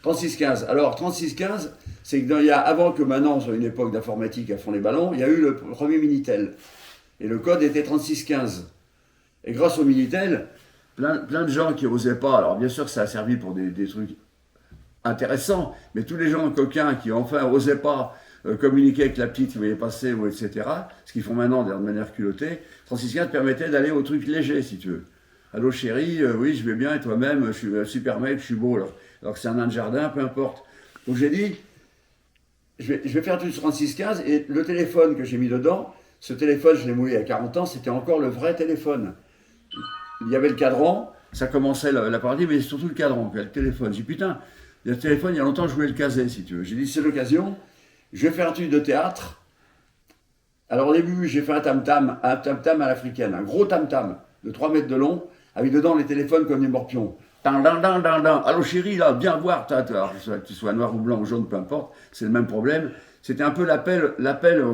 3615. Alors, 3615, c'est que avant que maintenant, sur une époque d'informatique à fond les ballons, il y a eu le premier Minitel. Et le code était 3615. Et grâce au Minitel, plein de gens qui n'osaient pas, alors bien sûr ça a servi pour des trucs intéressants, mais tous les gens coquins qui enfin n'osaient pas communiquer avec la petite qui voulait passer, ou etc., ce qu'ils font maintenant de manière culottée, 3615 permettait d'aller au truc léger, si tu veux. Allô chérie, oui je vais bien, et toi-même, je suis un super mec, je suis beau, alors que c'est un nain de jardin, peu importe. Donc j'ai dit, je vais faire tout sur 3615, et le téléphone que j'ai mis dedans, ce téléphone, je l'ai moulé il y a 40 ans, c'était encore le vrai téléphone. Il y avait le cadran, ça commençait la partie, mais surtout le cadran, le téléphone. J'ai dit putain, le téléphone, il y a longtemps, je voulais le caser, si tu veux. J'ai dit, c'est l'occasion, je vais faire un truc de théâtre. Alors au début, j'ai fait un tam-tam à l'africaine, un gros tam-tam de 3 mètres de long, avec dedans les téléphones comme des morpions. Allô chérie, là, viens voir, que tu sois noir ou blanc ou jaune, peu importe, c'est le même problème. C'était un peu l'appel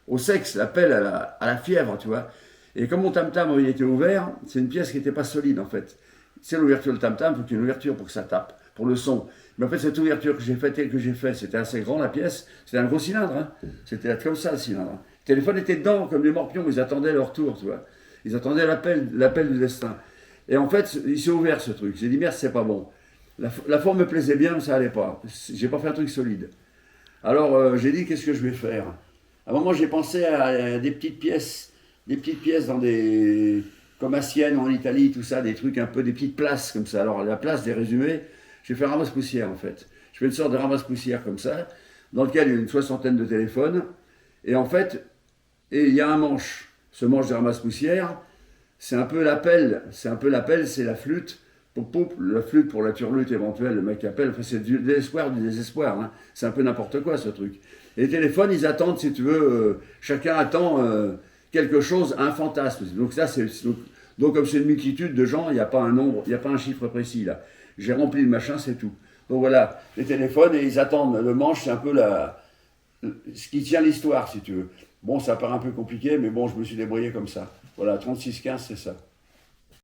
au sexe, l'appel à la fièvre, tu vois. Et comme mon tam-tam, il était ouvert, c'est une pièce qui n'était pas solide, en fait. C'est l'ouverture du tam-tam, il faut qu'il y ait une ouverture pour que ça tape, pour le son. Mais en fait, cette ouverture que j'ai faite, c'était assez grand, la pièce. C'était un gros cylindre, hein. C'était comme ça, le cylindre. Le téléphone était dedans, comme des morpions, ils attendaient leur tour, tu vois. Ils attendaient l'appel du destin. Et en fait, il s'est ouvert, ce truc. J'ai dit, merde, c'est pas bon. La forme me plaisait bien, mais ça allait pas. J'ai pas fait un truc solide. Alors, j'ai dit, qu'est-ce que je vais faire? À un moment, j'ai pensé à des petites pièces dans comme à Sienne, en Italie, tout ça, des trucs un peu, des petites places comme ça. Alors, la place des résumés, j'ai fait un ramasse-poussière, en fait. Je fais une sorte de ramasse-poussière comme ça, dans lequel il y a une soixantaine de téléphones. Et en fait, il y a un manche. Ce manche de ramasse-poussière, c'est un peu l'appel, c'est la flûte. La flûte pour la turlute éventuelle, le mec appelle, enfin, c'est de l'espoir, du désespoir. Hein. C'est un peu n'importe quoi, ce truc. Et les téléphones, ils attendent, si tu veux, chacun attend quelque chose, un fantasme. Donc ça, donc comme c'est une multitude de gens, il n'y a pas un nombre, il n'y a pas un chiffre précis là. J'ai rempli le machin, c'est tout. Donc voilà, les téléphones, et ils attendent. Le manche, c'est un peu ce qui tient l'histoire, si tu veux. Bon, ça paraît un peu compliqué, mais bon, je me suis débrouillé comme ça. Voilà, 3615, c'est ça.